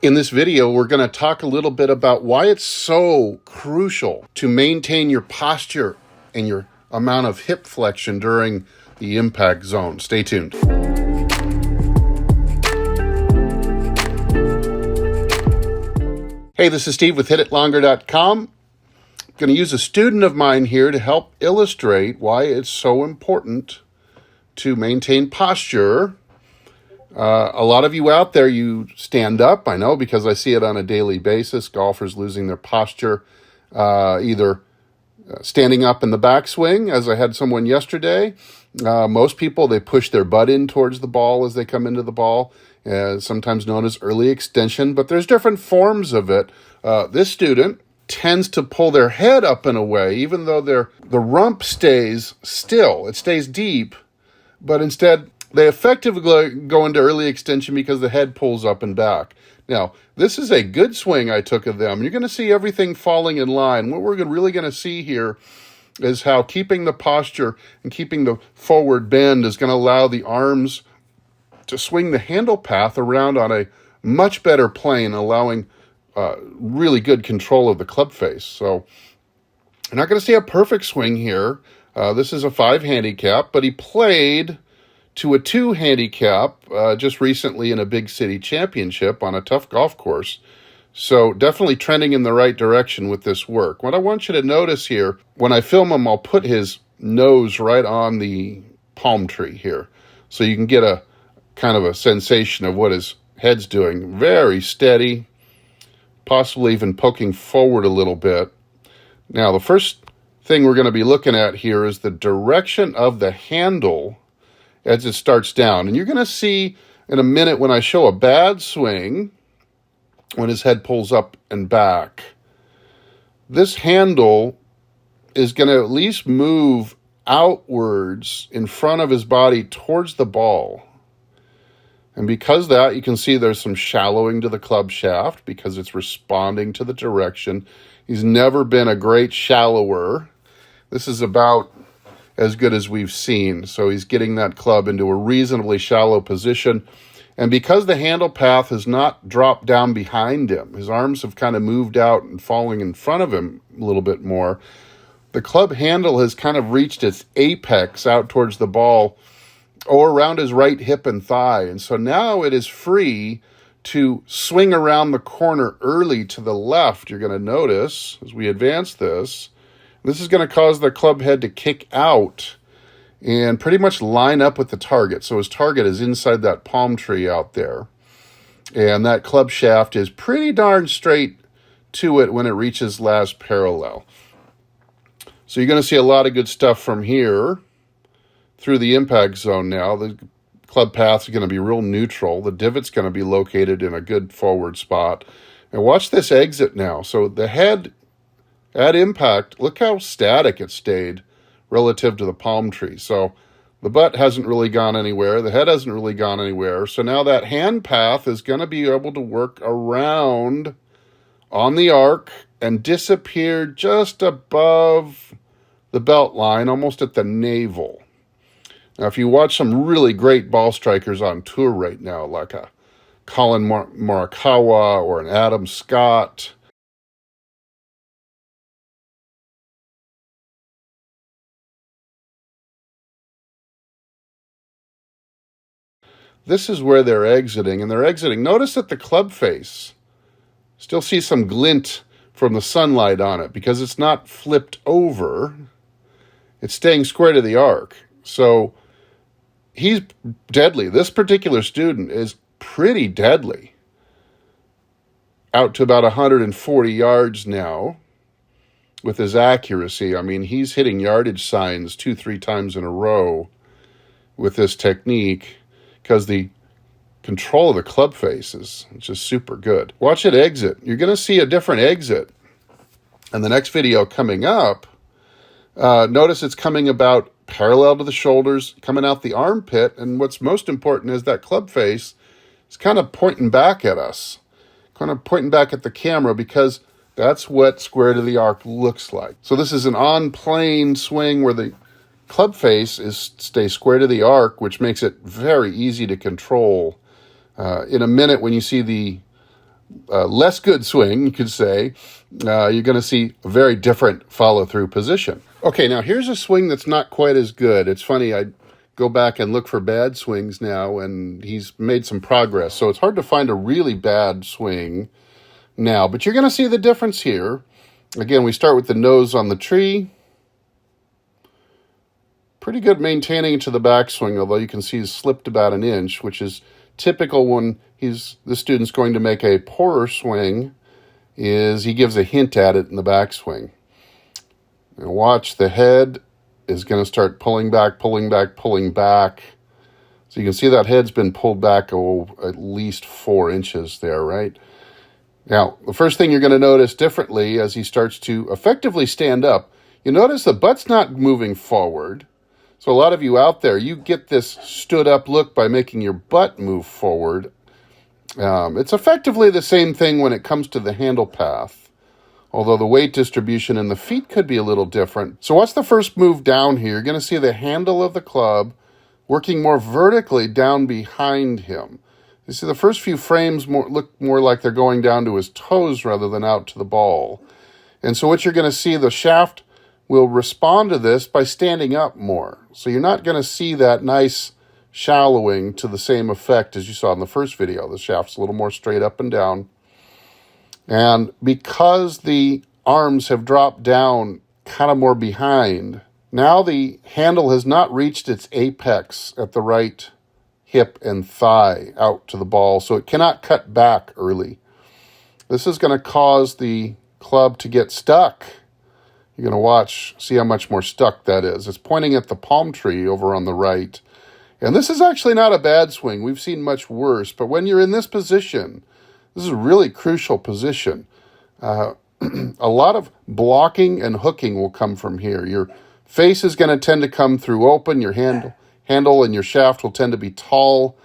In this video, we're going to talk a little bit about why it's so crucial to maintain your posture and your amount of hip flexion during the impact zone. Stay tuned. Hey, this is Steve with HitItLonger.com. I'm going to use a student of mine here to help illustrate why it's so important to maintain posture. A lot of you out there, you stand up, I know, because I see it on a daily basis. Golfers losing their posture, either standing up in the backswing, as I had someone yesterday. Most people, they push their butt in towards the ball as they come into the ball, sometimes known as early extension, but there's different forms of it. This student tends to pull their head up and away, even though the rump stays still. It stays deep, but instead they effectively go into early extension because the head pulls up and back. Now, this is a good swing I took of them. You're going to see everything falling in line. What we're really going to see here is how keeping the posture and keeping the forward bend is going to allow the arms to swing the handle path around on a much better plane, allowing really good control of the club face. So you're not going to see a perfect swing here. This is a 5 handicap, but he played to a 2 handicap just recently in a big city championship on a tough golf course. So definitely trending in the right direction with this work. What I want you to notice here, when I film him, I'll put his nose right on the palm tree here. So you can get a kind of a sensation of what his head's doing. Very steady, possibly even poking forward a little bit. Now, the first thing we're going to be looking at here is the direction of the handle as it starts down. And you're going to see in a minute when I show a bad swing, when his head pulls up and back, this handle is going to at least move outwards in front of his body towards the ball. And because of that, you can see there's some shallowing to the club shaft because it's responding to the direction. He's never been a great shallower. This is about as good as we've seen. So he's getting that club into a reasonably shallow position. And because the handle path has not dropped down behind him, his arms have kind of moved out and falling in front of him a little bit more, the club handle has kind of reached its apex out towards the ball or around his right hip and thigh. And so now it is free to swing around the corner early to the left. You're going to notice as we advance this is going to cause the club head to kick out and pretty much line up with the target. So his target is inside that palm tree out there. And that club shaft is pretty darn straight to it when it reaches last parallel. So you're going to see a lot of good stuff from here through the impact zone now. The club path is going to be real neutral. The divot's going to be located in a good forward spot. And watch this exit now. So the head at impact, look how static it stayed relative to the palm tree. So the butt hasn't really gone anywhere. The head hasn't really gone anywhere. So now that hand path is going to be able to work around on the arc and disappear just above the belt line, almost at the navel. Now, if you watch some really great ball strikers on tour right now, like a Colin Morikawa or an Adam Scott, this is where they're exiting, and they're exiting. Notice that the club face still see some glint from the sunlight on it because it's not flipped over. It's staying square to the arc. So he's deadly. This particular student is pretty deadly. Out to about 140 yards now with his accuracy. I mean, he's hitting yardage signs 2-3 times in a row with this technique, because the control of the club face is just super good. Watch it exit. You're going to see a different exit. And the next video coming up, notice it's coming about parallel to the shoulders, coming out the armpit. And what's most important is that club face is kind of pointing back at us, kind of pointing back at the camera, because that's what square to the arc looks like. So this is an on-plane swing where the club face stays square to the arc, which makes it very easy to control. In a minute, when you see the less good swing, you could say, you're going to see a very different follow-through position. Okay, now here's a swing that's not quite as good. It's funny, I go back and look for bad swings now, and he's made some progress. So it's hard to find a really bad swing now, but you're going to see the difference here. Again, we start with the nose on the tree. Pretty good maintaining to the backswing, although you can see he's slipped about an inch, which is typical when the student's going to make a poorer swing, is he gives a hint at it in the backswing. And watch, the head is going to start pulling back, pulling back, pulling back. So you can see that head's been pulled back at least 4 inches there, right? Now, the first thing you're going to notice differently as he starts to effectively stand up, you notice the butt's not moving forward. So a lot of you out there, you get this stood up look by making your butt move forward. It's effectively the same thing when it comes to the handle path, although the weight distribution in the feet could be a little different. So what's the first move down here? You're going to see the handle of the club working more vertically down behind him. You see the first few frames look more like they're going down to his toes rather than out to the ball. And so what you're going to see, the shaft will respond to this by standing up more. So you're not going to see that nice shallowing to the same effect as you saw in the first video. The shaft's a little more straight up and down. And because the arms have dropped down kind of more behind, now the handle has not reached its apex at the right hip and thigh out to the ball, so it cannot cut back early. This is going to cause the club to get stuck. You're going to see how much more stuck that is. It's pointing at the palm tree over on the right. And this is actually not a bad swing. We've seen much worse. But when you're in this position, this is a really crucial position. A lot of blocking and hooking will come from here. Your face is going to tend to come through open. Your handle and your shaft will tend to be tall.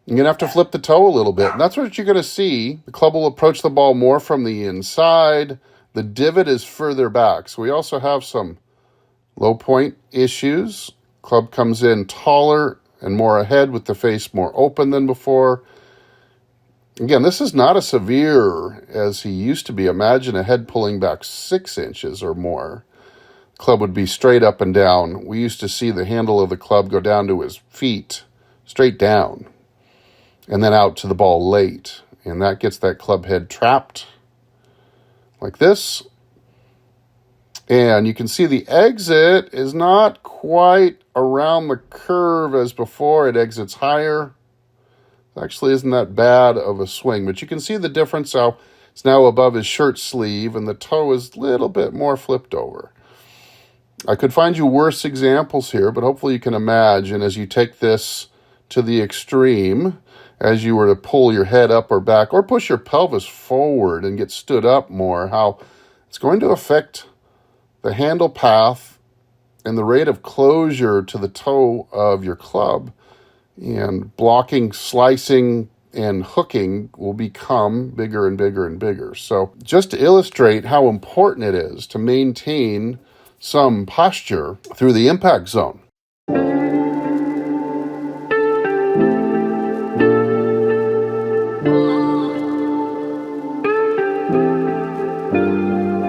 You're going to have to flip the toe a little bit. And that's what you're going to see. The club will approach the ball more from the inside. The divot is further back. So we also have some low point issues. Club comes in taller and more ahead with the face more open than before. Again, this is not as severe as he used to be. Imagine a head pulling back 6 inches or more. Club would be straight up and down. We used to see the handle of the club go down to his feet, straight down, and then out to the ball late. And that gets that club head trapped like this. And you can see the exit is not quite around the curve as before. It exits higher. It actually isn't that bad of a swing, but you can see the difference how it's now above his shirt sleeve and the toe is a little bit more flipped over. I could find you worse examples here, but hopefully you can imagine as you take this to the extreme, as you were to pull your head up or back or push your pelvis forward and get stood up more, how it's going to affect the handle path and the rate of closure to the toe of your club. And blocking, slicing, and hooking will become bigger and bigger and bigger. So just to illustrate how important it is to maintain some posture through the impact zone.